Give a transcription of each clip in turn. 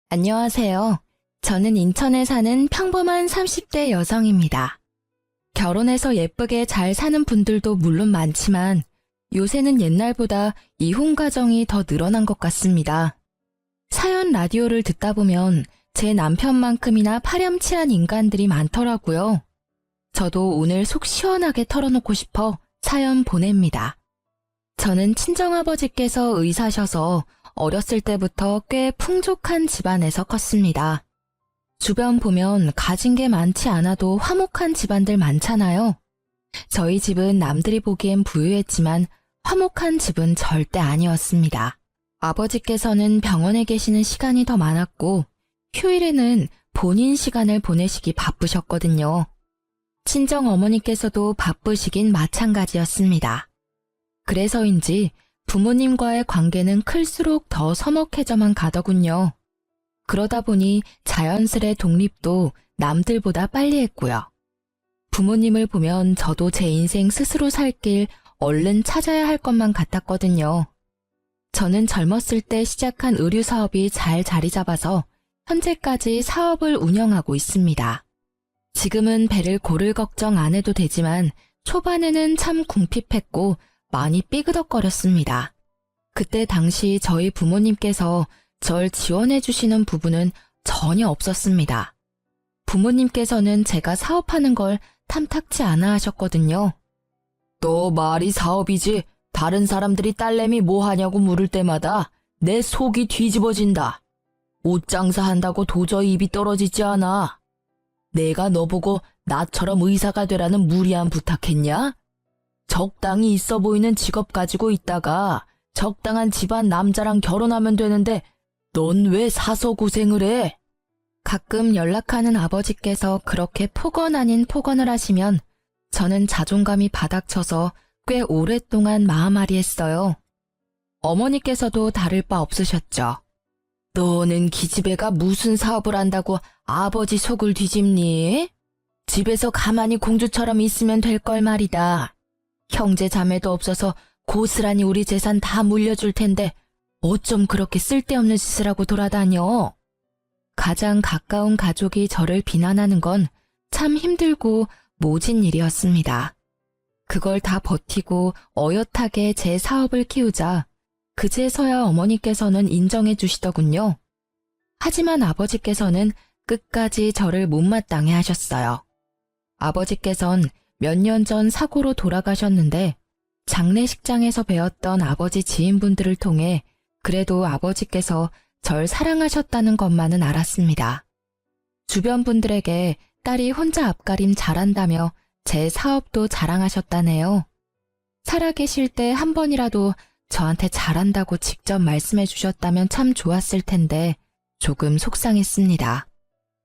안녕하세요. 저는 인천에 사는 평범한 30대 여성입니다. 결혼해서 예쁘게 잘 사는 분들도 물론 많지만 요새는 옛날보다 이혼 가정이 더 늘어난 것 같습니다. 사연 라디오를 듣다 보면 제 남편만큼이나 파렴치한 인간들이 많더라고요. 저도 오늘 속 시원하게 털어놓고 싶어 사연 보냅니다. 저는 친정아버지께서 의사셔서 어렸을 때부터 꽤 풍족한 집안에서 컸습니다. 주변 보면 가진 게 많지 않아도 화목한 집안들 많잖아요. 저희 집은 남들이 보기엔 부유했지만 화목한 집은 절대 아니었습니다. 아버지께서는 병원에 계시는 시간이 더 많았고 휴일에는 본인 시간을 보내시기 바쁘셨거든요. 친정 어머니께서도 바쁘시긴 마찬가지였습니다. 그래서인지 부모님과의 관계는 클수록 더 서먹해져만 가더군요. 그러다 보니 자연스레 독립도 남들보다 빨리 했고요. 부모님을 보면 저도 제 인생 스스로 살 길 얼른 찾아야 할 것만 같았거든요. 저는 젊었을 때 시작한 의류 사업이 잘 자리 잡아서 현재까지 사업을 운영하고 있습니다. 지금은 배를 고를 걱정 안 해도 되지만 초반에는 참 궁핍했고 많이 삐그덕거렸습니다. 그때 당시 저희 부모님께서 절 지원해 주시는 부분은 전혀 없었습니다. 부모님께서는 제가 사업하는 걸 탐탁치 않아 하셨거든요. 너 말이 사업이지 다른 사람들이 딸내미 뭐 하냐고 물을 때마다 내 속이 뒤집어진다. 옷 장사한다고 도저히 입이 떨어지지 않아. 내가 너보고 나처럼 의사가 되라는 무리한 부탁했냐? 적당히 있어 보이는 직업 가지고 있다가 적당한 집안 남자랑 결혼하면 되는데 넌 왜 사서 고생을 해? 가끔 연락하는 아버지께서 그렇게 폭언 아닌 폭언을 하시면 저는 자존감이 바닥쳐서 꽤 오랫동안 마음앓이했어요. 어머니께서도 다를 바 없으셨죠. 너는 기집애가 무슨 사업을 한다고 아버지 속을 뒤집니? 집에서 가만히 공주처럼 있으면 될 걸 말이다. 형제 자매도 없어서 고스란히 우리 재산 다 물려줄 텐데 어쩜 그렇게 쓸데없는 짓을 하고 돌아다녀? 가장 가까운 가족이 저를 비난하는 건 참 힘들고 모진 일이었습니다. 그걸 다 버티고 어엿하게 제 사업을 키우자 그제서야 어머니께서는 인정해 주시더군요. 하지만 아버지께서는 끝까지 저를 못마땅해 하셨어요. 아버지께선 몇 년 전 사고로 돌아가셨는데 장례식장에서 배웠던 아버지 지인분들을 통해 그래도 아버지께서 절 사랑하셨다는 것만은 알았습니다. 주변 분들에게 딸이 혼자 앞가림 잘한다며 제 사업도 자랑하셨다네요. 살아계실 때 한 번이라도 저한테 잘한다고 직접 말씀해 주셨다면 참 좋았을 텐데 조금 속상했습니다.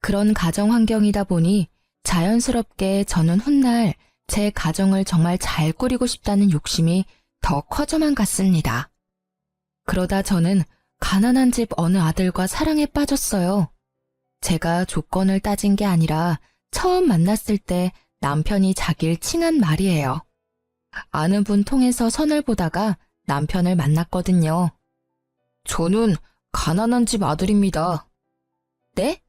그런 가정 환경이다 보니 자연스럽게 저는 훗날 제 가정을 정말 잘 꾸리고 싶다는 욕심이 더 커져만 갔습니다. 그러다 저는 가난한 집 어느 아들과 사랑에 빠졌어요. 제가 조건을 따진 게 아니라 처음 만났을 때 남편이 자기를 칭한 말이에요. 아는 분 통해서 선을 보다가 남편을 만났거든요. 저는 가난한 집 아들입니다. 네?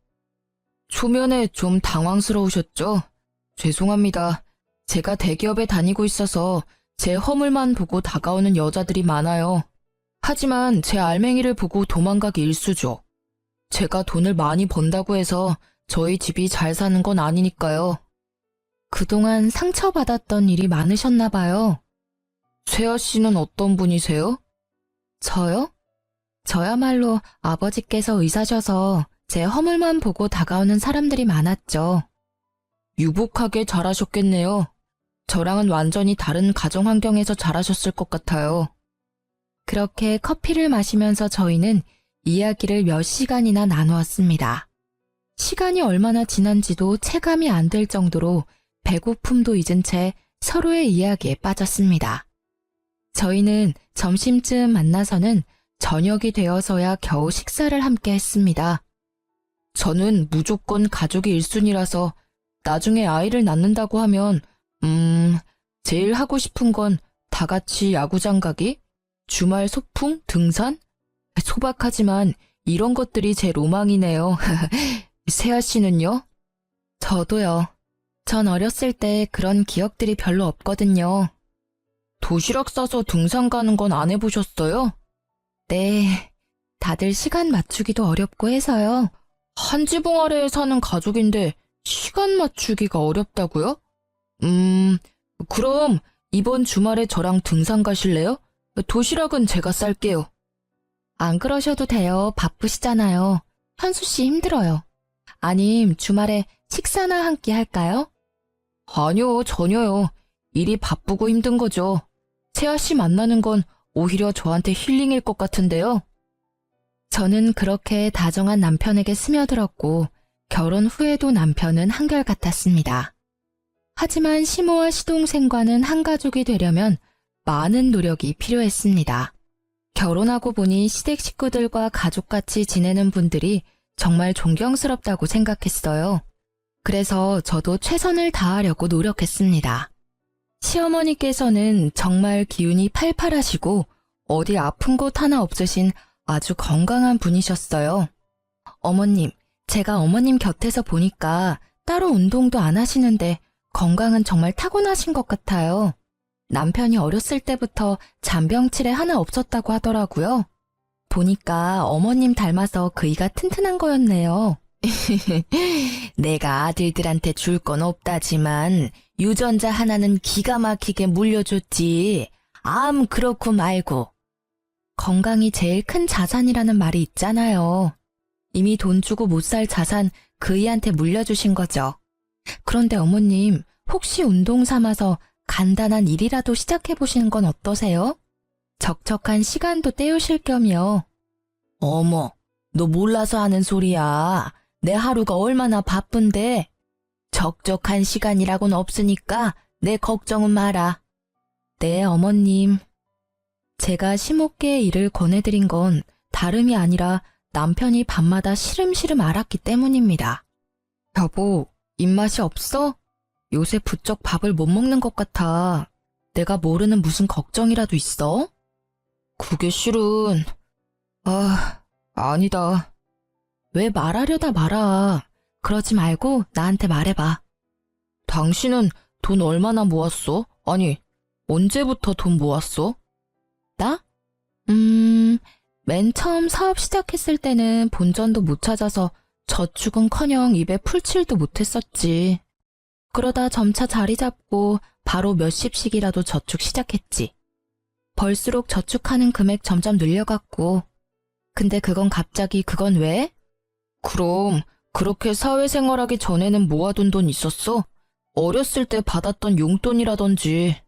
초면에 좀 당황스러우셨죠? 죄송합니다. 제가 대기업에 다니고 있어서 제 허물만 보고 다가오는 여자들이 많아요. 하지만 제 알맹이를 보고 도망가기 일쑤죠. 제가 돈을 많이 번다고 해서 저희 집이 잘 사는 건 아니니까요. 그동안 상처받았던 일이 많으셨나 봐요. 세아 씨는 어떤 분이세요? 저요? 저야말로 아버지께서 의사셔서 제 허물만 보고 다가오는 사람들이 많았죠. 유복하게 자라셨겠네요. 저랑은 완전히 다른 가정 환경에서 자라셨을 것 같아요. 그렇게 커피를 마시면서 저희는 이야기를 몇 시간이나 나누었습니다. 시간이 얼마나 지난지도 체감이 안 될 정도로 배고픔도 잊은 채 서로의 이야기에 빠졌습니다. 저희는 점심쯤 만나서는 저녁이 되어서야 겨우 식사를 함께 했습니다. 저는 무조건 가족이 1순위라서 나중에 아이를 낳는다고 하면 제일 하고 싶은 건 다 같이 야구장 가기? 주말 소풍? 등산? 소박하지만 이런 것들이 제 로망이네요. 세아 씨는요? 저도요. 전 어렸을 때 그런 기억들이 별로 없거든요. 도시락 싸서 등산 가는 건 안 해보셨어요? 네. 다들 시간 맞추기도 어렵고 해서요. 한 지붕 아래에 사는 가족인데 시간 맞추기가 어렵다고요? 그럼 이번 주말에 저랑 등산 가실래요? 도시락은 제가 쌀게요. 안 그러셔도 돼요. 바쁘시잖아요. 현수 씨 힘들어요. 아님 주말에 식사나 한 끼 할까요? 아니요, 전혀요. 일이 바쁘고 힘든 거죠. 세아 씨 만나는 건 오히려 저한테 힐링일 것 같은데요. 저는 그렇게 다정한 남편에게 스며들었고 결혼 후에도 남편은 한결같았습니다. 하지만 시모와 시동생과는 한 가족이 되려면 많은 노력이 필요했습니다. 결혼하고 보니 시댁 식구들과 가족같이 지내는 분들이 정말 존경스럽다고 생각했어요. 그래서 저도 최선을 다하려고 노력했습니다. 시어머니께서는 정말 기운이 팔팔하시고 어디 아픈 곳 하나 없으신 아주 건강한 분이셨어요. 어머님, 제가 어머님 곁에서 보니까 따로 운동도 안 하시는데 건강은 정말 타고나신 것 같아요. 남편이 어렸을 때부터 잔병치레 하나 없었다고 하더라고요. 보니까 어머님 닮아서 그 이가 튼튼한 거였네요. 내가 아들들한테 줄 건 없다지만 유전자 하나는 기가 막히게 물려줬지. 암 그렇고 말고. 건강이 제일 큰 자산이라는 말이 있잖아요. 이미 돈 주고 못 살 자산 그이한테 물려주신 거죠. 그런데 어머님, 혹시 운동 삼아서 간단한 일이라도 시작해보시는 건 어떠세요? 적적한 시간도 때우실 겸이요. 어머, 너 몰라서 하는 소리야. 내 하루가 얼마나 바쁜데. 적적한 시간이라고는 없으니까 내 걱정은 마라. 네, 어머님. 제가 시모께의 일을 권해드린 건 다름이 아니라 남편이 밤마다 시름시름 앓았기 때문입니다. 여보, 입맛이 없어? 요새 부쩍 밥을 못 먹는 것 같아. 내가 모르는 무슨 걱정이라도 있어? 그게 실은... 아니다. 왜 말하려다 말아. 그러지 말고 나한테 말해봐. 당신은 돈 얼마나 모았어? 아니, 언제부터 돈 모았어? 나? 맨 처음 사업 시작했을 때는 본전도 못 찾아서 저축은커녕 입에 풀칠도 못했었지. 그러다 점차 자리 잡고 바로 몇십씩이라도 저축 시작했지. 벌수록 저축하는 금액 점점 늘려갔고. 근데 그건 왜? 그럼 그렇게 사회생활하기 전에는 모아둔 돈 있었어? 어렸을 때 받았던 용돈이라든지.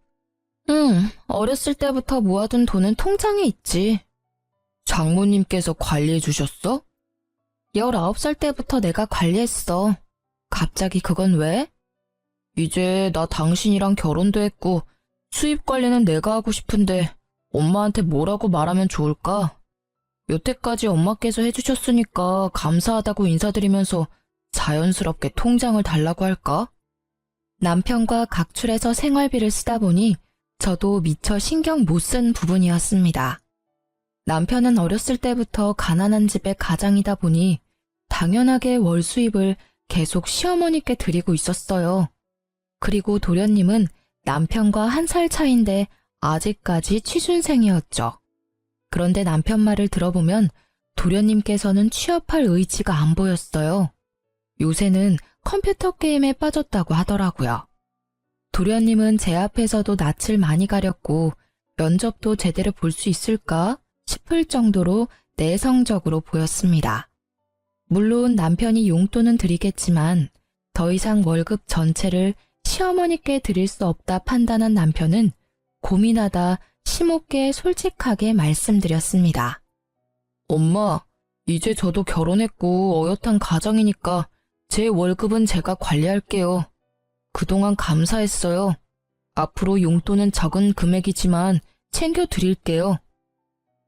응, 어렸을 때부터 모아둔 돈은 통장에 있지. 장모님께서 관리해 주셨어? 19살 때부터 내가 관리했어. 갑자기 그건 왜? 이제 나 당신이랑 결혼도 했고 수입 관리는 내가 하고 싶은데 엄마한테 뭐라고 말하면 좋을까? 여태까지 엄마께서 해주셨으니까 감사하다고 인사드리면서 자연스럽게 통장을 달라고 할까? 남편과 각출해서 생활비를 쓰다 보니 저도 미처 신경 못 쓴 부분이었습니다. 남편은 어렸을 때부터 가난한 집의 가장이다 보니 당연하게 월 수입을 계속 시어머니께 드리고 있었어요. 그리고 도련님은 남편과 1살 차인데 아직까지 취준생이었죠. 그런데 남편 말을 들어보면 도련님께서는 취업할 의지가 안 보였어요. 요새는 컴퓨터 게임에 빠졌다고 하더라고요. 도련님은 제 앞에서도 낯을 많이 가렸고 면접도 제대로 볼 수 있을까 싶을 정도로 내성적으로 보였습니다. 물론 남편이 용돈은 드리겠지만 더 이상 월급 전체를 시어머니께 드릴 수 없다 판단한 남편은 고민하다 시모께 솔직하게 말씀드렸습니다. 엄마, 이제 저도 결혼했고 어엿한 가정이니까 제 월급은 제가 관리할게요. 그동안 감사했어요. 앞으로 용돈은 적은 금액이지만 챙겨드릴게요.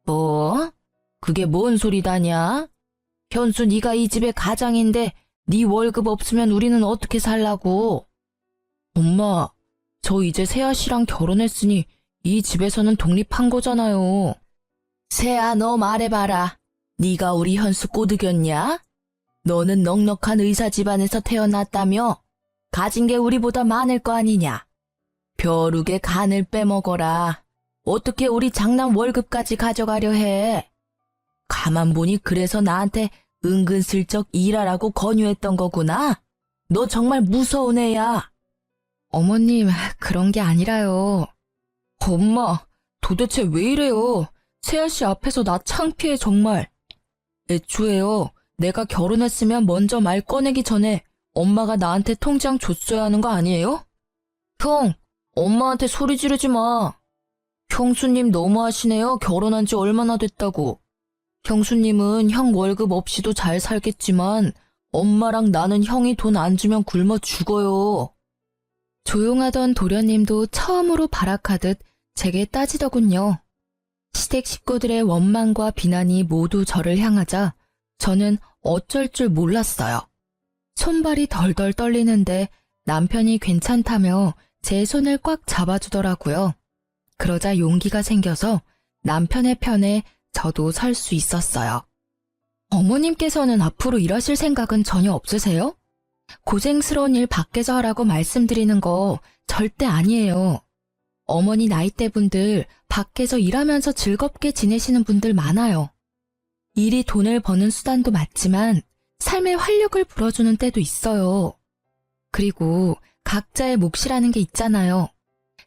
뭐? 그게 뭔 소리다냐? 현수 네가 이 집의 가장인데 네 월급 없으면 우리는 어떻게 살라고? 엄마, 저 이제 세아 씨랑 결혼했으니 이 집에서는 독립한 거잖아요. 세아, 너 말해봐라. 네가 우리 현수 꼬드겼냐? 너는 넉넉한 의사 집안에서 태어났다며? 가진 게 우리보다 많을 거 아니냐? 벼룩의 간을 빼먹어라. 어떻게 우리 장남 월급까지 가져가려 해? 가만 보니 그래서 나한테 은근슬쩍 일하라고 권유했던 거구나? 너 정말 무서운 애야. 어머님, 그런 게 아니라요. 엄마, 도대체 왜 이래요? 세아 씨 앞에서 나 창피해 정말. 애초에요, 내가 결혼했으면 먼저 말 꺼내기 전에 엄마가 나한테 통장 줬어야 하는 거 아니에요? 형, 엄마한테 소리 지르지 마. 형수님 너무하시네요. 결혼한 지 얼마나 됐다고. 형수님은 형 월급 없이도 잘 살겠지만 엄마랑 나는 형이 돈 안 주면 굶어 죽어요. 조용하던 도련님도 처음으로 발악하듯 제게 따지더군요. 시댁 식구들의 원망과 비난이 모두 저를 향하자 저는 어쩔 줄 몰랐어요. 손발이 덜덜 떨리는데 남편이 괜찮다며 제 손을 꽉 잡아주더라고요. 그러자 용기가 생겨서 남편의 편에 저도 설 수 있었어요. 어머님께서는 앞으로 일하실 생각은 전혀 없으세요? 고생스러운 일 밖에서 하라고 말씀드리는 거 절대 아니에요. 어머니 나이대 분들 밖에서 일하면서 즐겁게 지내시는 분들 많아요. 일이 돈을 버는 수단도 맞지만 삶의 활력을 불어주는 때도 있어요. 그리고 각자의 몫이라는 게 있잖아요.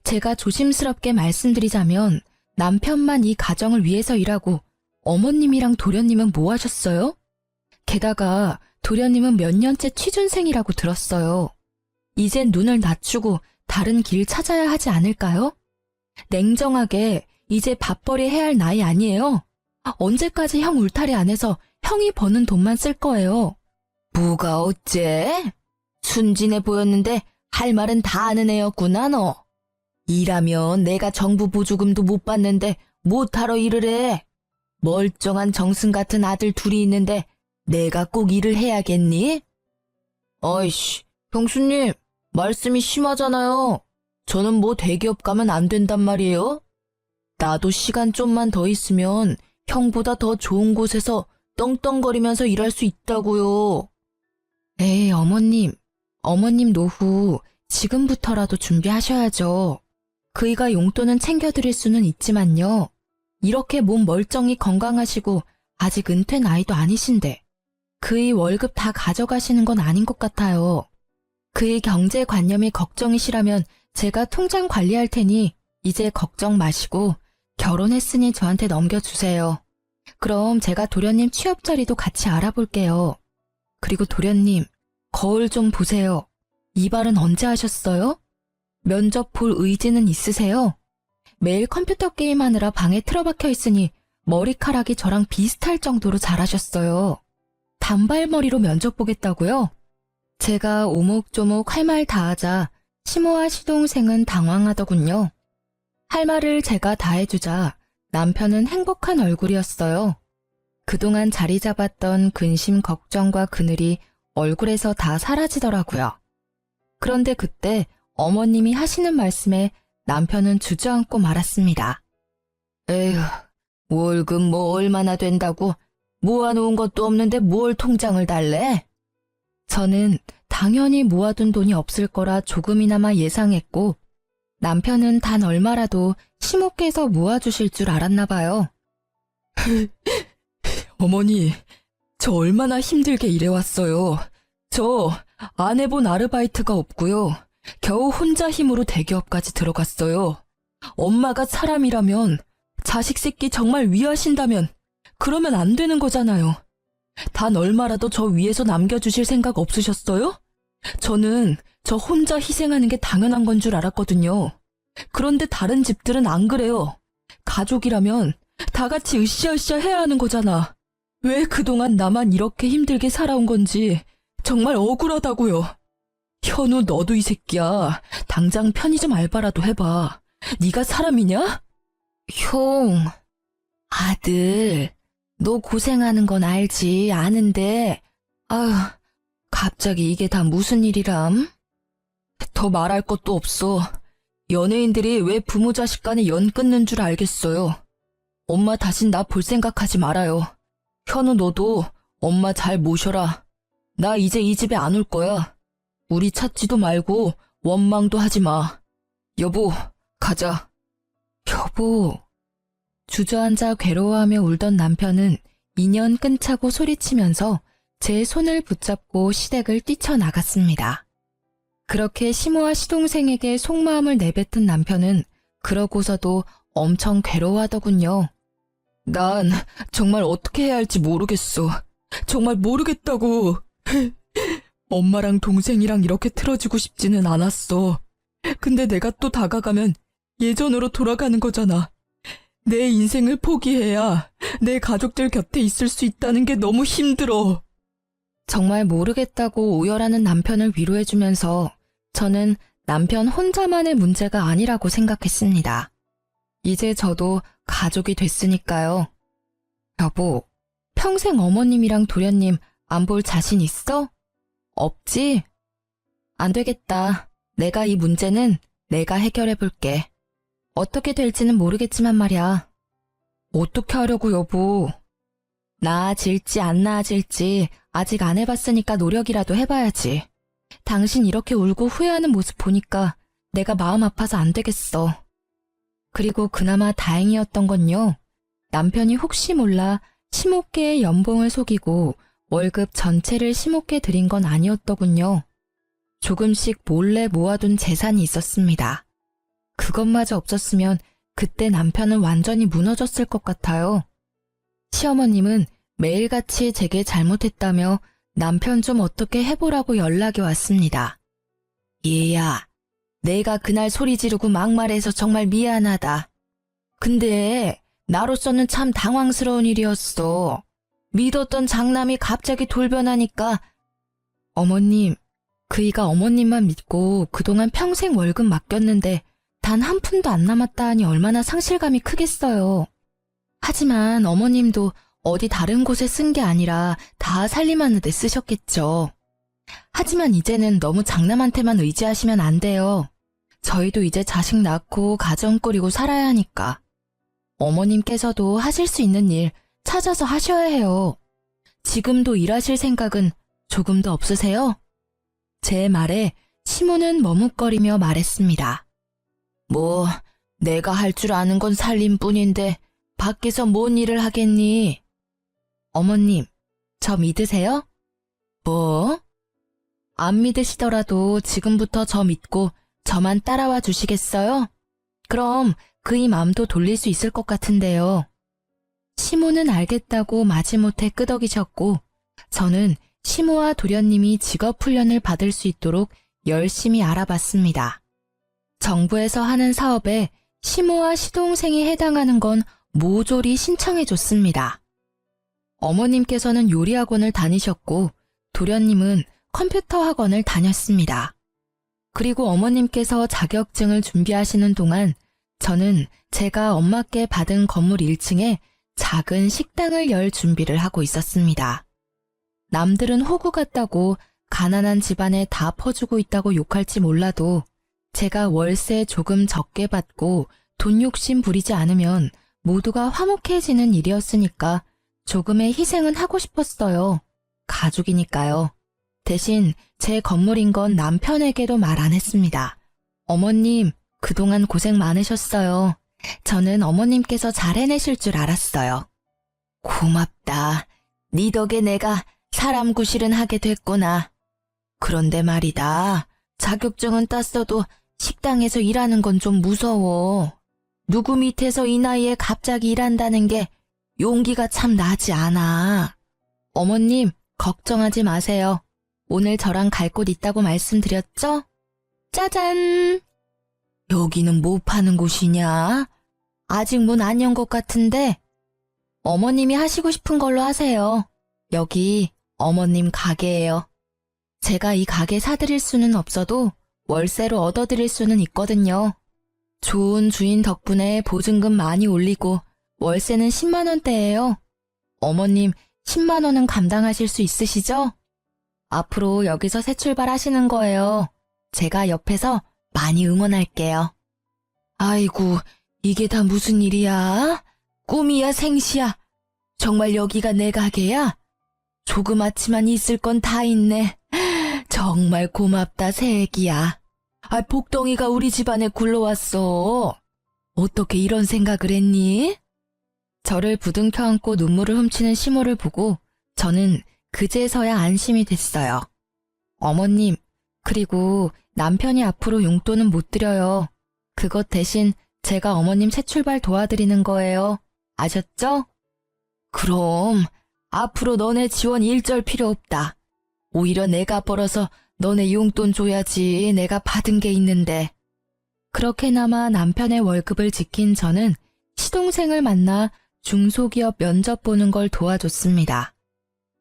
제가 조심스럽게 말씀드리자면 남편만 이 가정을 위해서 일하고 어머님이랑 도련님은 뭐 하셨어요? 게다가 도련님은 몇 년째 취준생이라고 들었어요. 이젠 눈을 낮추고 다른 길 찾아야 하지 않을까요? 냉정하게 이제 밥벌이 해야 할 나이 아니에요? 언제까지 형 울타리 안에서 형이 버는 돈만 쓸 거예요? 뭐가 어째? 순진해 보였는데 할 말은 다 아는 애였구나 너. 일하면 내가 정부 보조금도 못 받는데 못하러 일을 해. 멀쩡한 정승 같은 아들 둘이 있는데 내가 꼭 일을 해야겠니? 아이씨, 형수님, 말씀이 심하잖아요. 저는 뭐 대기업 가면 안 된단 말이에요? 나도 시간 좀만 더 있으면 형보다 더 좋은 곳에서 떵떵거리면서 일할 수 있다고요. 에이, 어머님 노후 지금부터라도 준비하셔야죠. 그이가 용돈은 챙겨드릴 수는 있지만요. 이렇게 몸 멀쩡히 건강하시고 아직 은퇴 나이도 아니신데 그이 월급 다 가져가시는 건 아닌 것 같아요. 그이 경제관념이 걱정이시라면 제가 통장 관리할 테니 이제 걱정 마시고 결혼했으니 저한테 넘겨주세요. 그럼 제가 도련님 취업 자리도 같이 알아볼게요. 그리고 도련님, 거울 좀 보세요. 이발은 언제 하셨어요? 면접 볼 의지는 있으세요? 매일 컴퓨터 게임하느라 방에 틀어박혀 있으니 머리카락이 저랑 비슷할 정도로 잘하셨어요. 단발머리로 면접 보겠다고요? 제가 오목조목 할 말 다 하자 시모와 시동생은 당황하더군요. 할 말을 제가 다 해주자 남편은 행복한 얼굴이었어요. 그동안 자리 잡았던 근심 걱정과 그늘이 얼굴에서 다 사라지더라고요. 그런데 그때 어머님이 하시는 말씀에 남편은 주저앉고 말았습니다. 에휴, 월급 뭐 얼마나 된다고 모아놓은 것도 없는데 뭘 통장을 달래? 저는 당연히 모아둔 돈이 없을 거라 조금이나마 예상했고 남편은 단 얼마라도 시모께서 모아주실 줄 알았나 봐요. 어머니, 저 얼마나 힘들게 일해왔어요. 저 안 해본 아르바이트가 없고요. 겨우 혼자 힘으로 대기업까지 들어갔어요. 엄마가 사람이라면 자식 새끼 정말 위하신다면 그러면 안 되는 거잖아요. 단 얼마라도 저 위에서 남겨주실 생각 없으셨어요? 저는 저 혼자 희생하는 게 당연한 건 줄 알았거든요. 그런데 다른 집들은 안 그래요. 가족이라면 다 같이 으쌰으쌰 해야 하는 거잖아. 왜 그동안 나만 이렇게 힘들게 살아온 건지 정말 억울하다고요. 현우, 너도 이 새끼야. 당장 편의점 알바라도 해봐. 네가 사람이냐? 형, 아들, 너 고생하는 건 알지, 아는데 아휴, 갑자기 이게 다 무슨 일이람? 더 말할 것도 없어. 연예인들이 왜 부모 자식 간에 연 끊는 줄 알겠어요. 엄마 다신 나 볼 생각하지 말아요. 현우 너도 엄마 잘 모셔라. 나 이제 이 집에 안 올 거야. 우리 찾지도 말고 원망도 하지 마. 여보, 가자. 여보. 주저앉아 괴로워하며 울던 남편은 2년 끈차고 소리치면서 제 손을 붙잡고 시댁을 뛰쳐나갔습니다. 그렇게 시모와 시동생에게 속마음을 내뱉은 남편은 그러고서도 엄청 괴로워하더군요. 난 정말 어떻게 해야 할지 모르겠어. 정말 모르겠다고. 엄마랑 동생이랑 이렇게 틀어지고 싶지는 않았어. 근데 내가 또 다가가면 예전으로 돌아가는 거잖아. 내 인생을 포기해야 내 가족들 곁에 있을 수 있다는 게 너무 힘들어. 정말 모르겠다고 오열하는 남편을 위로해주면서 저는 남편 혼자만의 문제가 아니라고 생각했습니다. 이제 저도 가족이 됐으니까요. 여보, 평생 어머님이랑 도련님 안 볼 자신 있어? 없지? 안 되겠다. 내가 이 문제는 내가 해결해 볼게. 어떻게 될지는 모르겠지만 말이야. 어떻게 하려고 여보? 나아질지 안 나아질지 아직 안 해봤으니까 노력이라도 해봐야지. 당신 이렇게 울고 후회하는 모습 보니까 내가 마음 아파서 안 되겠어. 그리고 그나마 다행이었던 건요. 남편이 혹시 몰라 시모께의 연봉을 속이고 월급 전체를 시모께 드린 건 아니었더군요. 조금씩 몰래 모아둔 재산이 있었습니다. 그것마저 없었으면 그때 남편은 완전히 무너졌을 것 같아요. 시어머님은 매일같이 제게 잘못했다며 남편 좀 어떻게 해보라고 연락이 왔습니다. 얘야, 내가 그날 소리 지르고 막말해서 정말 미안하다. 근데 나로서는 참 당황스러운 일이었어. 믿었던 장남이 갑자기 돌변하니까. 어머님, 그이가 어머님만 믿고 그동안 평생 월급 맡겼는데 단 한 푼도 안 남았다 하니 얼마나 상실감이 크겠어요. 하지만 어머님도 어디 다른 곳에 쓴 게 아니라 다 살림하는 데 쓰셨겠죠. 하지만 이제는 너무 장남한테만 의지하시면 안 돼요. 저희도 이제 자식 낳고 가정 꾸리고 살아야 하니까. 어머님께서도 하실 수 있는 일 찾아서 하셔야 해요. 지금도 일하실 생각은 조금도 없으세요? 제 말에 시모는 머뭇거리며 말했습니다. 뭐, 내가 할 줄 아는 건 살림뿐인데 밖에서 뭔 일을 하겠니? 어머님, 저 믿으세요? 뭐? 안 믿으시더라도 지금부터 저 믿고 저만 따라와 주시겠어요? 그럼 그이 맘도 돌릴 수 있을 것 같은데요. 시모는 알겠다고 마지못해 끄덕이셨고 저는 시모와 도련님이 직업훈련을 받을 수 있도록 열심히 알아봤습니다. 정부에서 하는 사업에 시모와 시동생이 해당하는 건 모조리 신청해줬습니다. 어머님께서는 요리학원을 다니셨고 도련님은 컴퓨터 학원을 다녔습니다. 그리고 어머님께서 자격증을 준비하시는 동안 저는 제가 엄마께 받은 건물 1층에 작은 식당을 열 준비를 하고 있었습니다. 남들은 호구 같다고 가난한 집안에 다 퍼주고 있다고 욕할지 몰라도 제가 월세 조금 적게 받고 돈 욕심 부리지 않으면 모두가 화목해지는 일이었으니까 조금의 희생은 하고 싶었어요. 가족이니까요. 대신 제 건물인 건 남편에게도 말 안 했습니다. 어머님, 그동안 고생 많으셨어요. 저는 어머님께서 잘 해내실 줄 알았어요. 고맙다. 네 덕에 내가 사람 구실은 하게 됐구나. 그런데 말이다. 자격증은 땄어도 식당에서 일하는 건 좀 무서워. 누구 밑에서 이 나이에 갑자기 일한다는 게 용기가 참 나지 않아. 어머님, 걱정하지 마세요. 오늘 저랑 갈 곳 있다고 말씀드렸죠? 짜잔! 여기는 뭐 파는 곳이냐? 아직 문 안 연 것 같은데? 어머님이 하시고 싶은 걸로 하세요. 여기 어머님 가게예요. 제가 이 가게 사드릴 수는 없어도 월세로 얻어드릴 수는 있거든요. 좋은 주인 덕분에 보증금 많이 올리고 월세는 10만 원대예요. 어머님 10만 원은 감당하실 수 있으시죠? 앞으로 여기서 새 출발하시는 거예요. 제가 옆에서 많이 응원할게요. 아이고, 이게 다 무슨 일이야? 꿈이야 생시야? 정말 여기가 내 가게야? 조그맣지만 있을 건 다 있네. 정말 고맙다, 새애기야. 복덩이가 우리 집안에 굴러왔어. 어떻게 이런 생각을 했니? 저를 부둥켜 안고 눈물을 훔치는 시모를 보고 저는 그제서야 안심이 됐어요. 어머님, 그리고 남편이 앞으로 용돈은 못 드려요. 그것 대신 제가 어머님 새 출발 도와드리는 거예요. 아셨죠? 그럼 앞으로 너네 지원 일절 필요 없다. 오히려 내가 벌어서 너네 용돈 줘야지. 내가 받은 게 있는데. 그렇게나마 남편의 월급을 지킨 저는 시동생을 만나 중소기업 면접 보는 걸 도와줬습니다.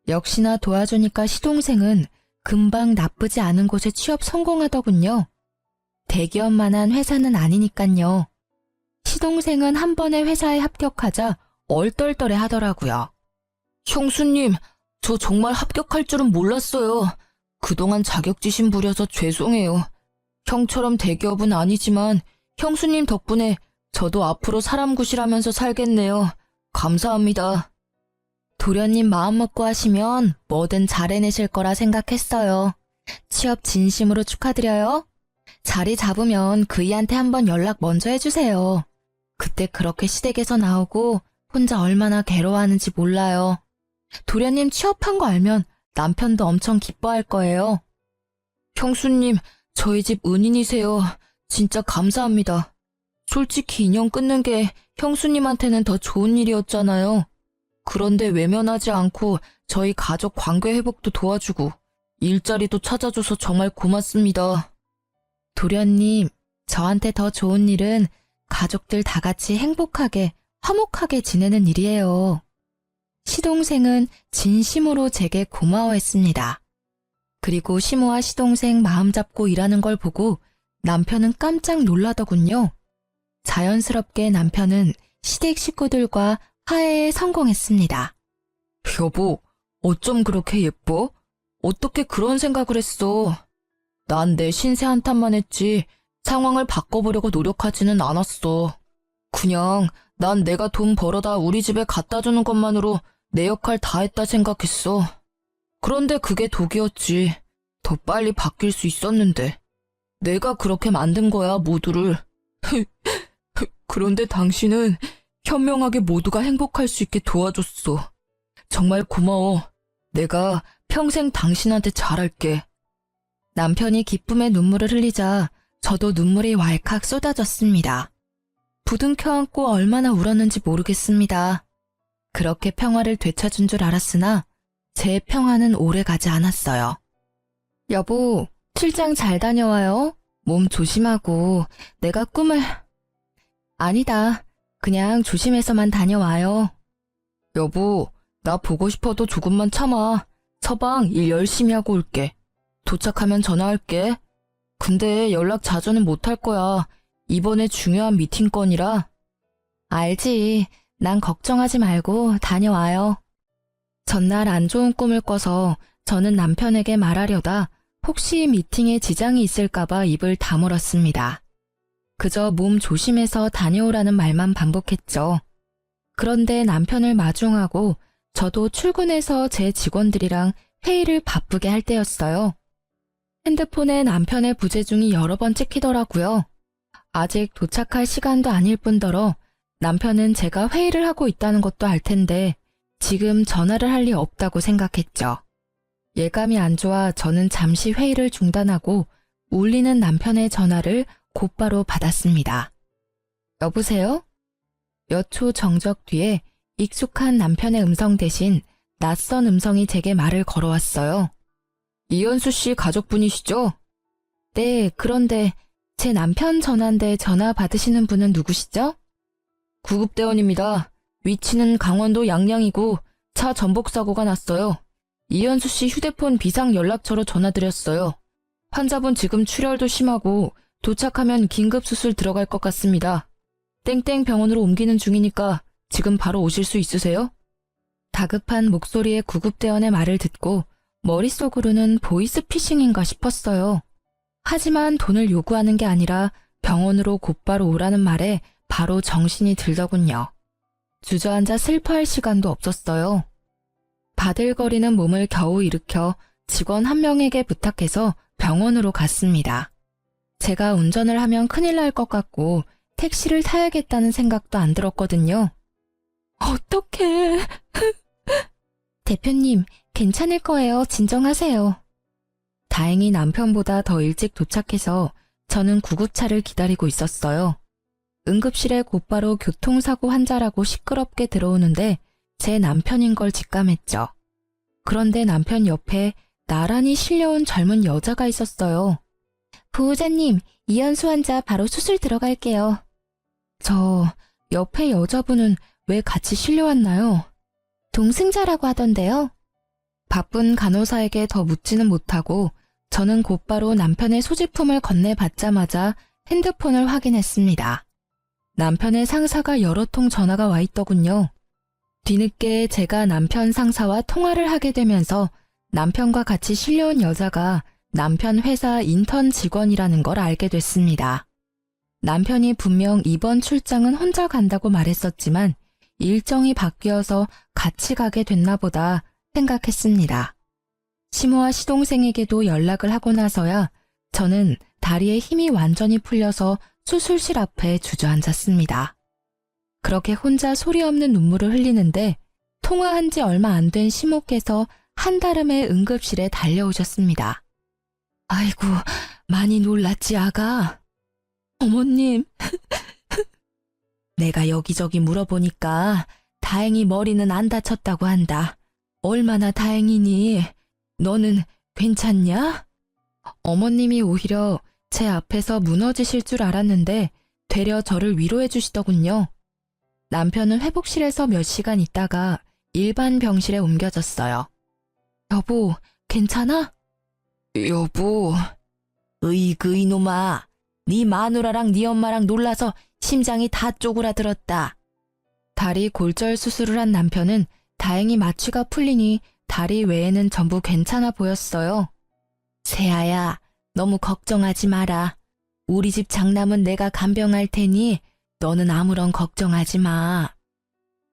역시나 도와주니까 시동생은 금방 나쁘지 않은 곳에 취업 성공하더군요. 대기업만한 회사는 아니니깐요. 시동생은 한 번에 회사에 합격하자 얼떨떨해 하더라고요. 형수님, 저 정말 합격할 줄은 몰랐어요. 그동안 자격지심 부려서 죄송해요. 형처럼 대기업은 아니지만 형수님 덕분에 저도 앞으로 사람 구실하면서 살겠네요. 감사합니다. 도련님 마음 먹고 하시면 뭐든 잘 해내실 거라 생각했어요. 취업 진심으로 축하드려요. 자리 잡으면 그이한테 한번 연락 먼저 해주세요. 그때 그렇게 시댁에서 나오고 혼자 얼마나 괴로워하는지 몰라요. 도련님 취업한 거 알면 남편도 엄청 기뻐할 거예요. 형수님, 저희 집 은인이세요. 진짜 감사합니다. 솔직히 인연 끊는 게 형수님한테는 더 좋은 일이었잖아요. 그런데 외면하지 않고 저희 가족 관계 회복도 도와주고 일자리도 찾아줘서 정말 고맙습니다. 도련님, 저한테 더 좋은 일은 가족들 다 같이 행복하게, 화목하게 지내는 일이에요. 시동생은 진심으로 제게 고마워했습니다. 그리고 시모와 시동생 마음 잡고 일하는 걸 보고 남편은 깜짝 놀라더군요. 자연스럽게 남편은 시댁 식구들과 화해에 성공했습니다. 여보, 어쩜 그렇게 예뻐? 어떻게 그런 생각을 했어? 난 내 신세 한탄만 했지 상황을 바꿔보려고 노력하지는 않았어. 그냥 난 내가 돈 벌어다 우리 집에 갖다 주는 것만으로 내 역할 다 했다 생각했어. 그런데 그게 독이었지. 더 빨리 바뀔 수 있었는데. 내가 그렇게 만든 거야, 모두를. 그런데 당신은 현명하게 모두가 행복할 수 있게 도와줬어. 정말 고마워. 내가 평생 당신한테 잘할게. 남편이 기쁨의 눈물을 흘리자 저도 눈물이 왈칵 쏟아졌습니다. 부둥켜 안고 얼마나 울었는지 모르겠습니다. 그렇게 평화를 되찾은 줄 알았으나 제 평화는 오래가지 않았어요. 여보, 출장 잘 다녀와요. 몸 조심하고 내가 꿈을... 아니다. 그냥 조심해서만 다녀와요. 여보, 나 보고 싶어도 조금만 참아. 서방 일 열심히 하고 올게. 도착하면 전화할게. 근데 연락 자주는 못할 거야. 이번에 중요한 미팅 건이라. 알지. 난 걱정하지 말고 다녀와요. 전날 안 좋은 꿈을 꿔서 저는 남편에게 말하려다 혹시 미팅에 지장이 있을까봐 입을 다물었습니다. 그저 몸 조심해서 다녀오라는 말만 반복했죠. 그런데 남편을 마중하고 저도 출근해서 제 직원들이랑 회의를 바쁘게 할 때였어요. 핸드폰에 남편의 부재중이 여러 번 찍히더라고요. 아직 도착할 시간도 아닐 뿐더러 남편은 제가 회의를 하고 있다는 것도 알 텐데 지금 전화를 할 리 없다고 생각했죠. 예감이 안 좋아 저는 잠시 회의를 중단하고 울리는 남편의 전화를 곧바로 받았습니다. 여보세요? 몇 초 정적 뒤에 익숙한 남편의 음성 대신 낯선 음성이 제게 말을 걸어왔어요. 이현수 씨 가족분이시죠? 네, 그런데 제 남편 전화인데 전화 받으시는 분은 누구시죠? 구급대원입니다. 위치는 강원도 양양이고 차 전복 사고가 났어요. 이현수 씨 휴대폰 비상 연락처로 전화드렸어요. 환자분 지금 출혈도 심하고 도착하면 긴급수술 들어갈 것 같습니다. 땡땡 병원으로 옮기는 중이니까 지금 바로 오실 수 있으세요? 다급한 목소리의 구급대원의 말을 듣고 머릿속으로는 보이스피싱인가 싶었어요. 하지만 돈을 요구하는 게 아니라 병원으로 곧바로 오라는 말에 바로 정신이 들더군요. 주저앉아 슬퍼할 시간도 없었어요. 바들거리는 몸을 겨우 일으켜 직원 한 명에게 부탁해서 병원으로 갔습니다. 제가 운전을 하면 큰일 날 것 같고 택시를 타야겠다는 생각도 안 들었거든요. 어떡해. 대표님, 괜찮을 거예요. 진정하세요. 다행히 남편보다 더 일찍 도착해서 저는 구급차를 기다리고 있었어요. 응급실에 곧바로 교통사고 환자라고 시끄럽게 들어오는데 제 남편인 걸 직감했죠. 그런데 남편 옆에 나란히 실려온 젊은 여자가 있었어요. 보호자님, 이현수 환자 바로 수술 들어갈게요. 저 옆에 여자분은 왜 같이 실려왔나요? 동승자라고 하던데요. 바쁜 간호사에게 더 묻지는 못하고 저는 곧바로 남편의 소지품을 건네받자마자 핸드폰을 확인했습니다. 남편의 상사가 여러 통 전화가 와 있더군요. 뒤늦게 제가 남편 상사와 통화를 하게 되면서 남편과 같이 실려온 여자가 남편 회사 인턴 직원이라는 걸 알게 됐습니다. 남편이 분명 이번 출장은 혼자 간다고 말했었지만 일정이 바뀌어서 같이 가게 됐나 보다 생각했습니다. 시모와 시동생에게도 연락을 하고 나서야 저는 다리에 힘이 완전히 풀려서 수술실 앞에 주저앉았습니다. 그렇게 혼자 소리 없는 눈물을 흘리는데 통화한 지 얼마 안 된 시모께서 한달음에 응급실에 달려오셨습니다. 아이고, 많이 놀랐지, 아가? 어머님. 내가 여기저기 물어보니까 다행히 머리는 안 다쳤다고 한다. 얼마나 다행이니? 너는 괜찮냐? 어머님이 오히려 제 앞에서 무너지실 줄 알았는데 되려 저를 위로해 주시더군요. 남편은 회복실에서 몇 시간 있다가 일반 병실에 옮겨졌어요. 여보, 괜찮아? 여보. 으이그 이놈아. 네 마누라랑 네 엄마랑 놀라서 심장이 다 쪼그라들었다. 다리 골절 수술을 한 남편은 다행히 마취가 풀리니 다리 외에는 전부 괜찮아 보였어요. 세아야, 너무 걱정하지 마라. 우리 집 장남은 내가 간병할 테니 너는 아무런 걱정하지 마.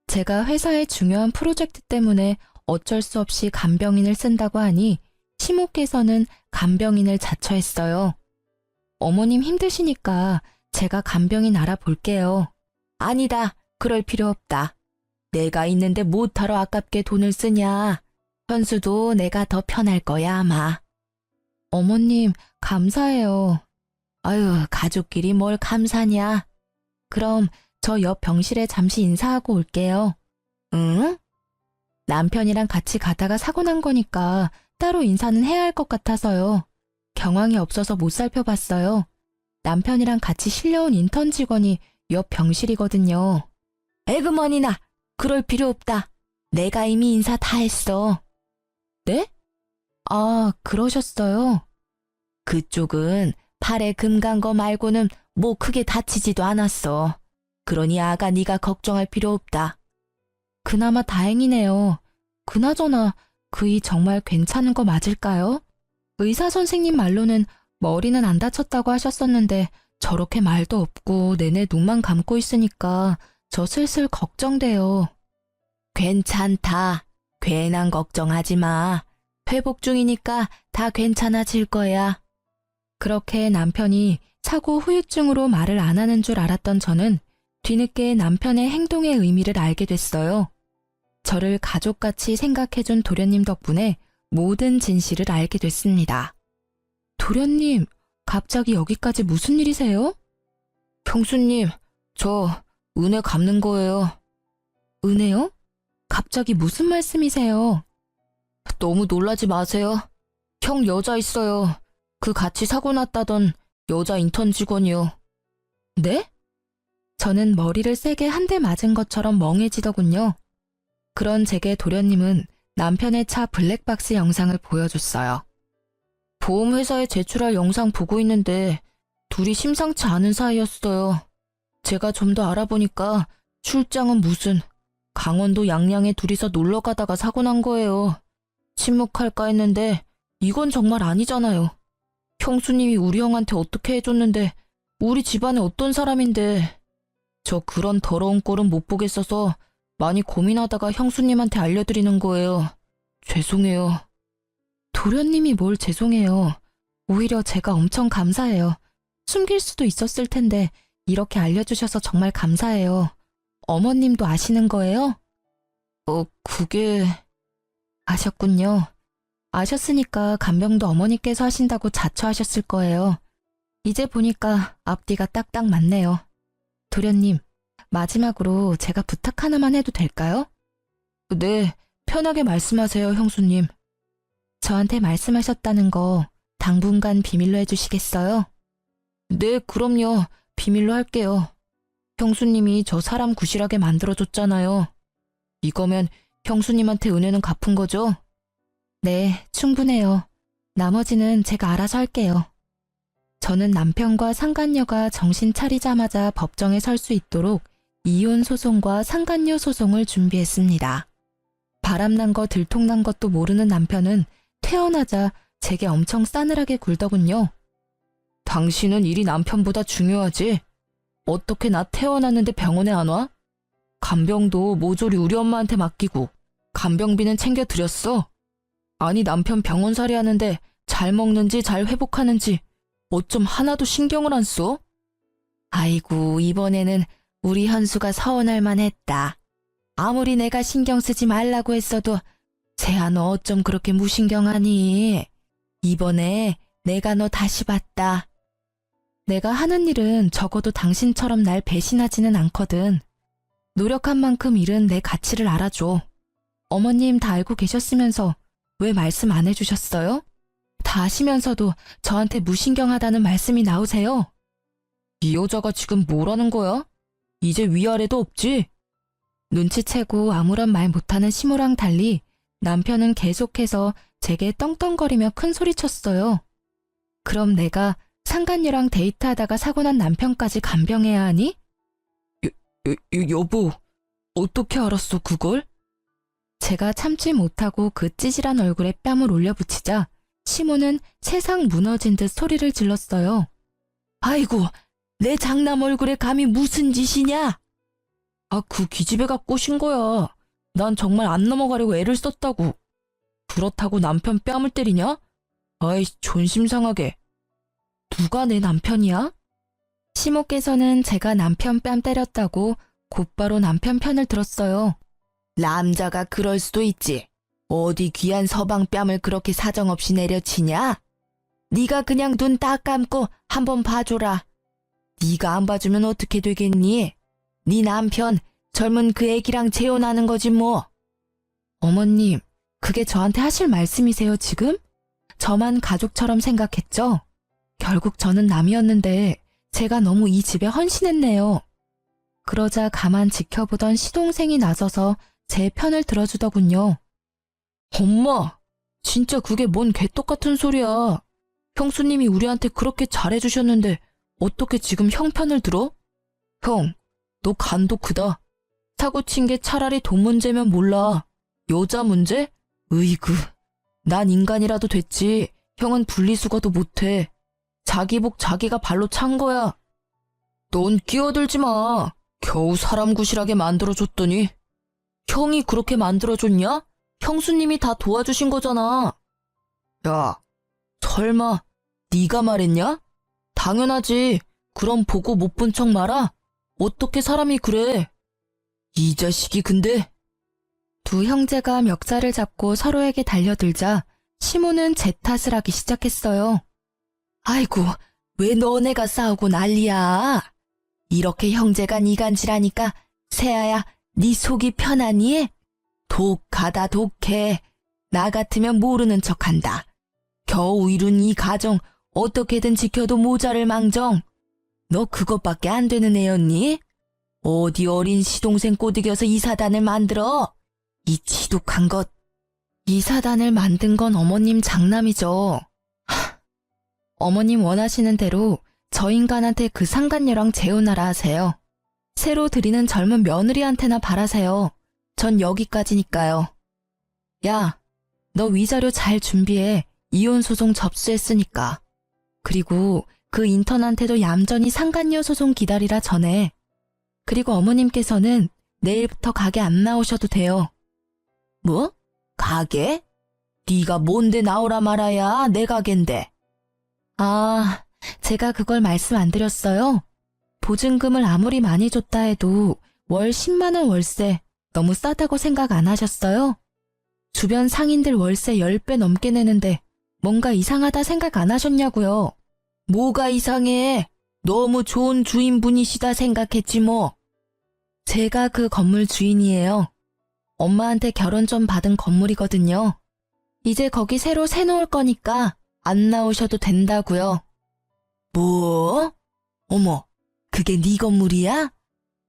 제가 회사의 중요한 프로젝트 때문에 어쩔 수 없이 간병인을 쓴다고 하니 시모께서는 간병인을 자처했어요. 어머님 힘드시니까 제가 간병인 알아볼게요. 아니다, 그럴 필요 없다. 내가 있는데 못하러 아깝게 돈을 쓰냐. 현수도 내가 더 편할 거야 아마. 어머님, 감사해요. 아유, 가족끼리 뭘 감사냐. 그럼 저 옆 병실에 잠시 인사하고 올게요. 응? 남편이랑 같이 가다가 사고 난 거니까 따로 인사는 해야 할 것 같아서요. 경황이 없어서 못 살펴봤어요. 남편이랑 같이 실려온 인턴 직원이 옆 병실이거든요. 에그머니나, 그럴 필요 없다. 내가 이미 인사 다 했어. 네? 아, 그러셨어요? 그쪽은 팔에 금 간 거 말고는 뭐 크게 다치지도 않았어. 그러니 아가 네가 걱정할 필요 없다. 그나마 다행이네요. 그나저나 그이 정말 괜찮은 거 맞을까요? 의사 선생님 말로는 머리는 안 다쳤다고 하셨었는데 저렇게 말도 없고 내내 눈만 감고 있으니까 저 슬슬 걱정돼요. 괜찮다. 괜한 걱정하지 마. 회복 중이니까 다 괜찮아질 거야. 그렇게 남편이 사고 후유증으로 말을 안 하는 줄 알았던 저는 뒤늦게 남편의 행동의 의미를 알게 됐어요. 저를 가족같이 생각해준 도련님 덕분에 모든 진실을 알게 됐습니다. 도련님, 갑자기 여기까지 무슨 일이세요? 형수님, 저 은혜 갚는 거예요. 은혜요? 갑자기 무슨 말씀이세요? 너무 놀라지 마세요. 형 여자 있어요. 그 같이 사고 났다던 여자 인턴 직원이요. 네? 저는 머리를 세게 한 대 맞은 것처럼 멍해지더군요. 그런 제게 도련님은 남편의 차 블랙박스 영상을 보여줬어요. 보험회사에 제출할 영상 보고 있는데 둘이 심상치 않은 사이였어요. 제가 좀 더 알아보니까 출장은 무슨 강원도 양양에 둘이서 놀러 가다가 사고 난 거예요. 침묵할까 했는데 이건 정말 아니잖아요. 형수님이 우리 형한테 어떻게 해줬는데 우리 집안에 어떤 사람인데 저 그런 더러운 꼴은 못 보겠어서 많이 고민하다가 형수님한테 알려드리는 거예요. 죄송해요. 도련님이 뭘 죄송해요. 오히려 제가 엄청 감사해요. 숨길 수도 있었을 텐데 이렇게 알려주셔서 정말 감사해요. 어머님도 아시는 거예요? 그게... 아셨군요. 아셨으니까 간병도 어머니께서 하신다고 자처하셨을 거예요. 이제 보니까 앞뒤가 딱딱 맞네요. 도련님, 마지막으로 제가 부탁 하나만 해도 될까요? 네, 편하게 말씀하세요, 형수님. 저한테 말씀하셨다는 거 당분간 비밀로 해주시겠어요? 네, 그럼요. 비밀로 할게요. 형수님이 저 사람 구실하게 만들어줬잖아요. 이거면 형수님한테 은혜는 갚은 거죠? 네, 충분해요. 나머지는 제가 알아서 할게요. 저는 남편과 상간녀가 정신 차리자마자 법정에 설 수 있도록 이혼 소송과 상간녀 소송을 준비했습니다. 바람난 거 들통난 것도 모르는 남편은 태어나자 제게 엄청 싸늘하게 굴더군요. 당신은 일이 남편보다 중요하지? 어떻게 나 태어났는데 병원에 안 와? 간병도 모조리 우리 엄마한테 맡기고 간병비는 챙겨드렸어. 아니 남편 병원살이 하는데 잘 먹는지 잘 회복하는지 어쩜 하나도 신경을 안 써? 아이고 이번에는 우리 현수가 서운할 만했다. 아무리 내가 신경 쓰지 말라고 했어도 쟤야 너 어쩜 그렇게 무신경하니? 이번에 내가 너 다시 봤다. 내가 하는 일은 적어도 당신처럼 날 배신하지는 않거든. 노력한 만큼 일은 내 가치를 알아줘. 어머님 다 알고 계셨으면서 왜 말씀 안 해주셨어요? 다 아시면서도 저한테 무신경하다는 말씀이 나오세요? 이 여자가 지금 뭐라는 거야? 이제 위아래도 없지? 눈치채고 아무런 말 못하는 시모랑 달리 남편은 계속해서 제게 떵떵거리며 큰 소리쳤어요. 그럼 내가 상간녀랑 데이트하다가 사고난 남편까지 간병해야 하니? 여보, 어떻게 알았어 그걸? 제가 참지 못하고 그 찌질한 얼굴에 뺨을 올려붙이자 시모는 세상 무너진 듯 소리를 질렀어요. 아이고, 내 장남 얼굴에 감히 무슨 짓이냐? 그 기집애가 꼬신 거야. 난 정말 안 넘어가려고 애를 썼다고. 그렇다고 남편 뺨을 때리냐? 아이, 존심상하게. 누가 내 남편이야? 시모께서는 제가 남편 뺨 때렸다고 곧바로 남편 편을 들었어요. 남자가 그럴 수도 있지. 어디 귀한 서방 뺨을 그렇게 사정없이 내려치냐? 네가 그냥 눈 딱 감고 한번 봐줘라. 네가 안 봐주면 어떻게 되겠니? 네 남편 젊은 그 애기랑 재혼하는 거지 뭐. 어머님, 그게 저한테 하실 말씀이세요 지금? 저만 가족처럼 생각했죠? 결국 저는 남이었는데 제가 너무 이 집에 헌신했네요. 그러자 가만 지켜보던 시동생이 나서서 제 편을 들어주더군요. 엄마, 진짜 그게 뭔 개떡같은 소리야. 형수님이 우리한테 그렇게 잘해주셨는데 어떻게 지금 형 편을 들어? 형, 너 간도 크다. 사고 친 게 차라리 돈 문제면 몰라. 여자 문제? 으이그, 난 인간이라도 됐지. 형은 분리수거도 못해. 자기 복 자기가 발로 찬 거야. 넌 끼어들지 마. 겨우 사람 구실하게 만들어줬더니. 형이 그렇게 만들어줬냐? 형수님이 다 도와주신 거잖아. 야, 설마 네가 말했냐? 당연하지. 그럼 보고 못 본 척 말아? 어떻게 사람이 그래? 이 자식이 근데... 두 형제가 멱살을 잡고 서로에게 달려들자 시모는 제 탓을 하기 시작했어요. 아이고, 왜 너네가 싸우고 난리야? 이렇게 형제가 이간질하니까 세아야, 네 속이 편하니? 독하다 독해. 나 같으면 모르는 척한다. 겨우 이룬 이 가정 어떻게든 지켜도 모자를 망정. 너 그것밖에 안 되는 애였니? 어디 어린 시동생 꼬드겨서 이 사단을 만들어? 이 지독한 것. 이 사단을 만든 건 어머님 장남이죠. 어머님 원하시는 대로 저 인간한테 그 상간녀랑 재혼하라 하세요. 새로 들이는 젊은 며느리한테나 바라세요. 전 여기까지니까요. 야, 너 위자료 잘 준비해. 이혼 소송 접수했으니까. 그리고 그 인턴한테도 얌전히 상간녀 소송 기다리라 전해. 그리고 어머님께서는 내일부터 가게 안 나오셔도 돼요. 뭐? 가게? 네가 뭔데 나오라 말아야 내 가게인데. 아, 제가 그걸 말씀 안 드렸어요? 보증금을 아무리 많이 줬다 해도 월 10만 원 월세 너무 싸다고 생각 안 하셨어요? 주변 상인들 월세 10배 넘게 내는데 뭔가 이상하다 생각 안 하셨냐고요? 뭐가 이상해? 너무 좋은 주인분이시다 생각했지 뭐. 제가 그 건물 주인이에요. 엄마한테 결혼 좀 받은 건물이거든요. 이제 거기 새로 새놓을 거니까 안 나오셔도 된다고요. 뭐? 어머, 그게 네 건물이야?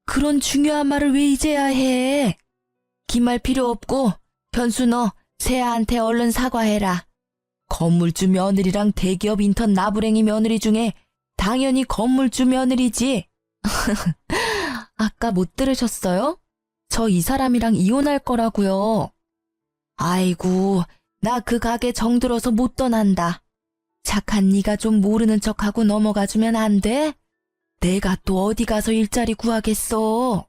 그런 중요한 말을 왜 이제야 해? 기말 필요 없고 현수 너 세아한테 얼른 사과해라. 건물주 며느리랑 대기업 인턴 나부랭이 며느리 중에 당연히 건물주 며느리지. 아까 못 들으셨어요? 저 이 사람이랑 이혼할 거라고요. 아이고, 나 그 가게 정들어서 못 떠난다. 착한 네가 좀 모르는 척하고 넘어가주면 안 돼? 내가 또 어디 가서 일자리 구하겠어.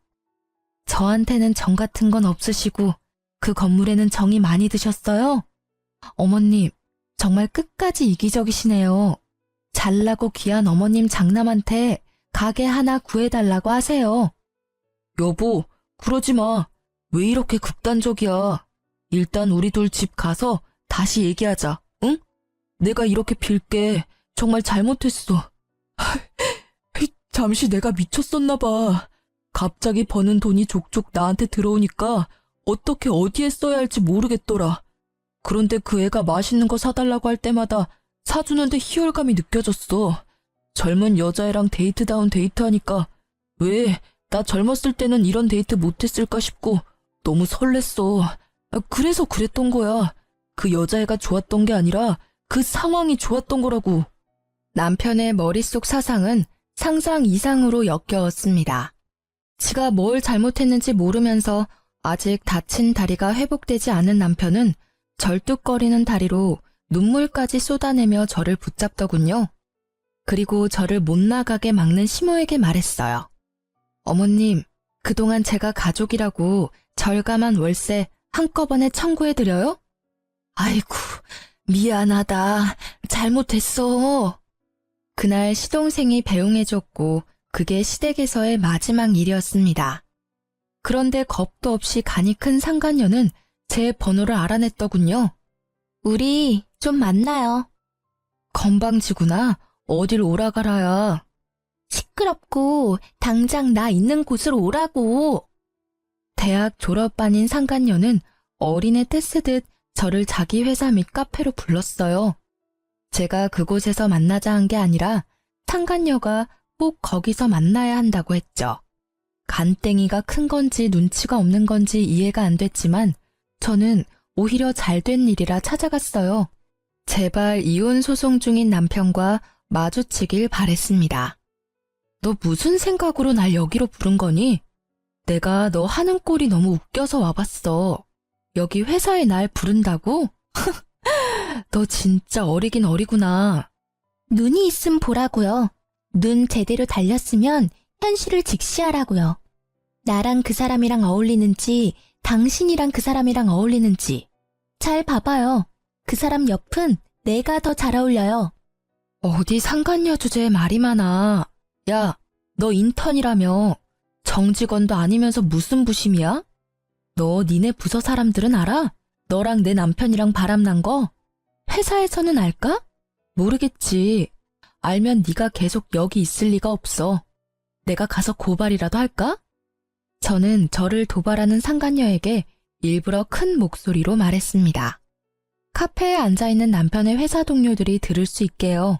저한테는 정 같은 건 없으시고 그 건물에는 정이 많이 드셨어요? 어머님, 정말 끝까지 이기적이시네요. 잘나고 귀한 어머님 장남한테 가게 하나 구해달라고 하세요. 여보, 그러지 마. 왜 이렇게 극단적이야. 일단 우리 둘 집 가서 다시 얘기하자, 응? 내가 이렇게 빌게 정말 잘못했어. 잠시 내가 미쳤었나 봐. 갑자기 버는 돈이 족족 나한테 들어오니까 어떻게 어디에 써야 할지 모르겠더라. 그런데 그 애가 맛있는 거 사달라고 할 때마다 사주는데 희열감이 느껴졌어. 젊은 여자애랑 데이트다운 데이트하니까 왜 나 젊었을 때는 이런 데이트 못했을까 싶고 너무 설렜어. 그래서 그랬던 거야. 그 여자애가 좋았던 게 아니라 그 상황이 좋았던 거라고. 남편의 머릿속 사상은 상상 이상으로 역겨웠습니다. 지가 뭘 잘못했는지 모르면서 아직 다친 다리가 회복되지 않은 남편은 절뚝거리는 다리로 눈물까지 쏟아내며 저를 붙잡더군요. 그리고 저를 못 나가게 막는 시모에게 말했어요. 어머님, 그동안 제가 가족이라고 절감한 월세 한꺼번에 청구해드려요? 아이고, 미안하다. 잘못했어. 그날 시동생이 배웅해줬고 그게 시댁에서의 마지막 일이었습니다. 그런데 겁도 없이 간이 큰 상간녀는 제 번호를 알아냈더군요. 우리 좀 만나요. 건방지구나. 어딜 오라가라야. 시끄럽고 당장 나 있는 곳으로 오라고. 대학 졸업반인 상간녀는 어린애 떼쓰듯 저를 자기 회사 밑 카페로 불렀어요. 제가 그곳에서 만나자 한 게 아니라 상간녀가 꼭 거기서 만나야 한다고 했죠. 간땡이가 큰 건지 눈치가 없는 건지 이해가 안 됐지만 저는 오히려 잘된 일이라 찾아갔어요. 제발 이혼 소송 중인 남편과 마주치길 바랬습니다. 너 무슨 생각으로 날 여기로 부른 거니? 내가 너 하는 꼴이 너무 웃겨서 와봤어. 여기 회사에 날 부른다고? 너 진짜 어리긴 어리구나. 눈이 있음 보라고요. 눈 제대로 달렸으면 현실을 직시하라고요. 나랑 그 사람이랑 어울리는지 당신이랑 그 사람이랑 어울리는지 잘 봐봐요. 그 사람 옆은 내가 더 잘 어울려요. 어디 상간녀 주제에 말이 많아. 야, 너 인턴이라며. 정직원도 아니면서 무슨 부심이야? 너 니네 부서 사람들은 알아? 너랑 내 남편이랑 바람난 거? 회사에서는 알까? 모르겠지. 알면 네가 계속 여기 있을 리가 없어. 내가 가서 고발이라도 할까? 저는 저를 도발하는 상간녀에게 일부러 큰 목소리로 말했습니다. 카페에 앉아있는 남편의 회사 동료들이 들을 수 있게요.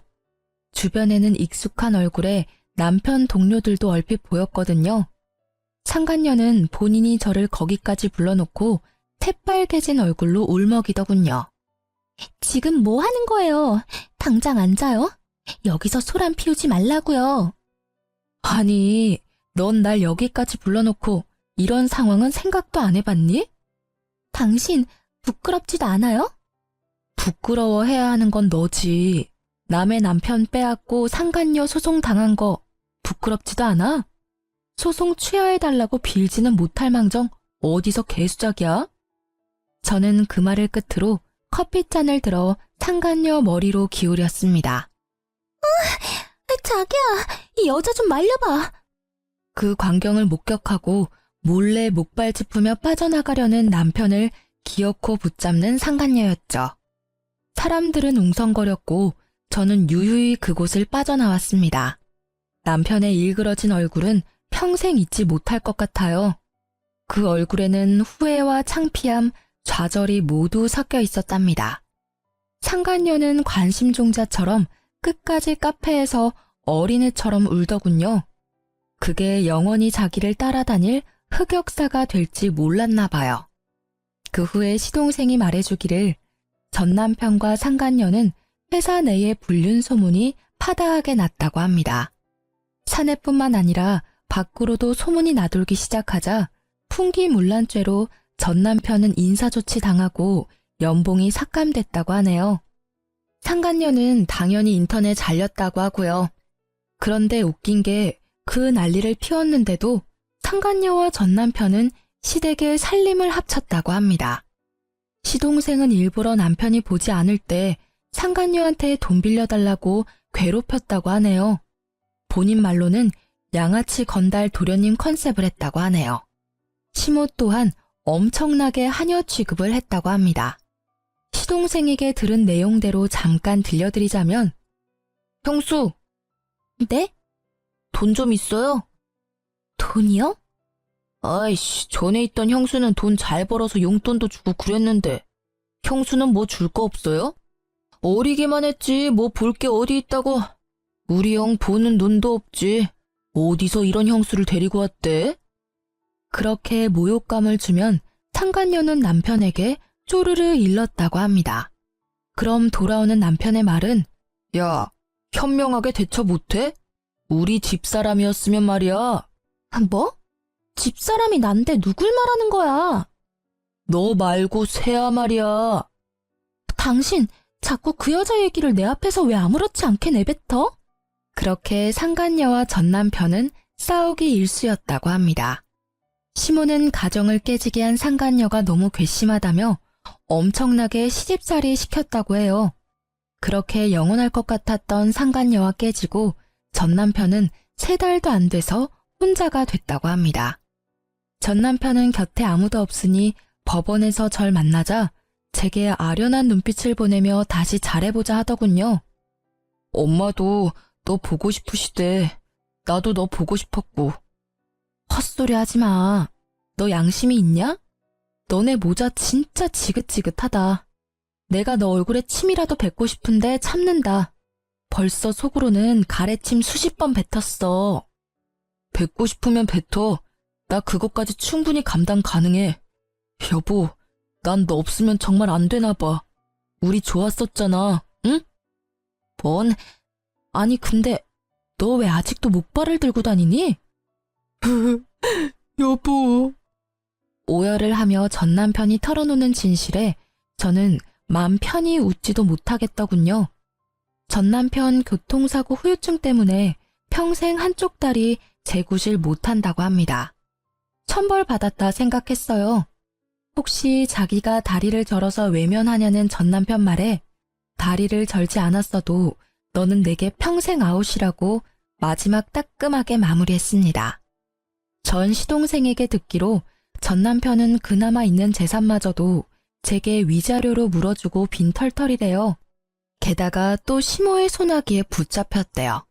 주변에는 익숙한 얼굴에 남편 동료들도 얼핏 보였거든요. 상간녀는 본인이 저를 거기까지 불러놓고 새빨개진 얼굴로 울먹이더군요. 지금 뭐 하는 거예요? 당장 앉아요. 여기서 소란 피우지 말라고요. 아니, 넌 날 여기까지 불러놓고 이런 상황은 생각도 안 해봤니? 당신 부끄럽지도 않아요? 부끄러워해야 하는 건 너지. 남의 남편 빼앗고 상간녀 소송 당한 거 부끄럽지도 않아? 소송 취하해달라고 빌지는 못할 망정 어디서 개수작이야? 저는 그 말을 끝으로 커피잔을 들어 상간녀 머리로 기울였습니다. 자기야, 이 여자 좀 말려봐. 그 광경을 목격하고 몰래 목발 짚으며 빠져나가려는 남편을 기어코 붙잡는 상간녀였죠. 사람들은 웅성거렸고 저는 유유히 그곳을 빠져나왔습니다. 남편의 일그러진 얼굴은 평생 잊지 못할 것 같아요. 그 얼굴에는 후회와 창피함, 좌절이 모두 섞여 있었답니다. 상간녀는 관심종자처럼 끝까지 카페에서 어린애처럼 울더군요. 그게 영원히 자기를 따라다닐 흑역사가 될지 몰랐나 봐요. 그 후에 시동생이 말해주기를 전 남편과 상간녀는 회사 내에 불륜 소문이 파다하게 났다고 합니다. 사내뿐만 아니라 밖으로도 소문이 나돌기 시작하자 풍기문란죄로 전 남편은 인사조치 당하고 연봉이 삭감됐다고 하네요. 상간녀는 당연히 인터넷 잘렸다고 하고요. 그런데 웃긴 게 그 난리를 피웠는데도 상간녀와 전 남편은 시댁의 살림을 합쳤다고 합니다. 시동생은 일부러 남편이 보지 않을 때 상간녀한테 돈 빌려달라고 괴롭혔다고 하네요. 본인 말로는 양아치 건달 도련님 컨셉을 했다고 하네요. 시모 또한 엄청나게 하녀 취급을 했다고 합니다. 시동생에게 들은 내용대로 잠깐 들려드리자면, 형수! 네? 돈 좀 있어요? 돈이요? 아이씨, 전에 있던 형수는 돈 잘 벌어서 용돈도 주고 그랬는데 형수는 뭐 줄 거 없어요? 어리기만 했지 뭐 볼 게 어디 있다고. 우리 형 보는 눈도 없지. 어디서 이런 형수를 데리고 왔대? 그렇게 모욕감을 주면 상간녀는 남편에게 쪼르르 일렀다고 합니다. 그럼 돌아오는 남편의 말은, 야, 현명하게 대처 못해? 우리 집사람이었으면 말이야. 뭐? 집사람이 난데 누굴 말하는 거야? 너 말고 새야 말이야. 당신 자꾸 그 여자 얘기를 내 앞에서 왜 아무렇지 않게 내뱉어? 그렇게 상간녀와 전 남편은 싸우기 일쑤였다고 합니다. 시모는 가정을 깨지게 한 상간녀가 너무 괘씸하다며 엄청나게 시집살이 시켰다고 해요. 그렇게 영원할 것 같았던 상간녀와 깨지고 전 남편은 3달도 안 돼서 혼자가 됐다고 합니다. 전 남편은 곁에 아무도 없으니 법원에서 절 만나자 제게 아련한 눈빛을 보내며 다시 잘해보자 하더군요. 엄마도 너 보고 싶으시대. 나도 너 보고 싶었고. 헛소리 하지 마. 너 양심이 있냐? 너네 모자 진짜 지긋지긋하다. 내가 너 얼굴에 침이라도 뱉고 싶은데 참는다. 벌써 속으로는 가래침 수십 번 뱉었어. 뱉고 싶으면 뱉어. 나 그것까지 충분히 감당 가능해. 여보, 난 너 없으면 정말 안 되나 봐. 우리 좋았었잖아, 응? 뭔? 아니 근데 너 왜 아직도 목발을 들고 다니니? 여보. 오열을 하며 전 남편이 털어놓는 진실에 저는 맘 편히 웃지도 못하겠더군요. 전 남편 교통사고 후유증 때문에 평생 한쪽 다리 재구실 못한다고 합니다. 천벌받았다 생각했어요. 혹시 자기가 다리를 절어서 외면하냐는 전 남편 말에 다리를 절지 않았어도 너는 내게 평생 아웃이라고 마지막 따끔하게 마무리했습니다. 전 시동생에게 듣기로 전 남편은 그나마 있는 재산마저도 제게 위자료로 물어주고 빈털털이래요. 게다가 또 시모의 소나기에 붙잡혔대요.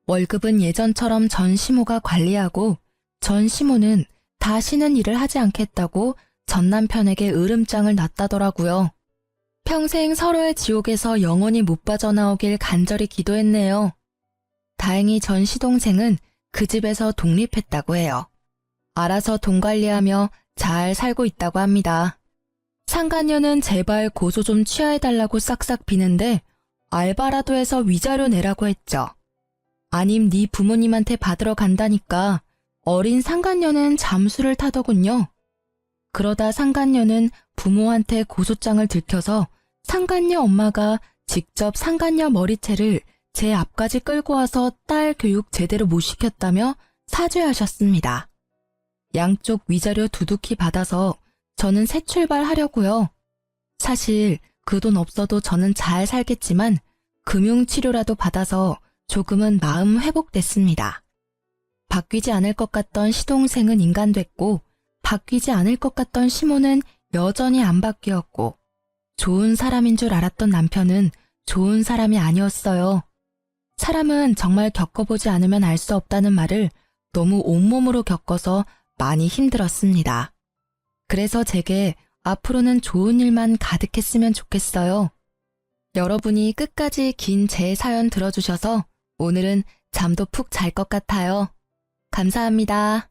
월급은 예전처럼 전 시모가 관리하고 전 시모는 다시는 일을 하지 않겠다고 전 남편에게 으름장을 놨다더라고요. 평생 서로의 지옥에서 영원히 못 빠져나오길 간절히 기도했네요. 다행히 전 시동생은 그 집에서 독립했다고 해요. 알아서 돈 관리하며 잘 살고 있다고 합니다. 상간녀는 제발 고소 좀 취하해달라고 싹싹 비는데 알바라도 해서 위자료 내라고 했죠. 아님 네 부모님한테 받으러 간다니까 어린 상간녀는 잠수를 타더군요. 그러다 상간녀는 부모한테 고소장을 들켜서 상간녀 엄마가 직접 상간녀 머리채를 제 앞까지 끌고 와서 딸 교육 제대로 못 시켰다며 사죄하셨습니다. 양쪽 위자료 두둑히 받아서 저는 새 출발하려고요. 사실 그 돈 없어도 저는 잘 살겠지만 금융치료라도 받아서 조금은 마음 회복됐습니다. 바뀌지 않을 것 같던 시동생은 인간됐고 바뀌지 않을 것 같던 시모는 여전히 안 바뀌었고 좋은 사람인 줄 알았던 남편은 좋은 사람이 아니었어요. 사람은 정말 겪어보지 않으면 알 수 없다는 말을 너무 온몸으로 겪어서 많이 힘들었습니다. 그래서 제게 앞으로는 좋은 일만 가득했으면 좋겠어요. 여러분이 끝까지 긴 제 사연 들어주셔서 오늘은 잠도 푹 잘 것 같아요. 감사합니다.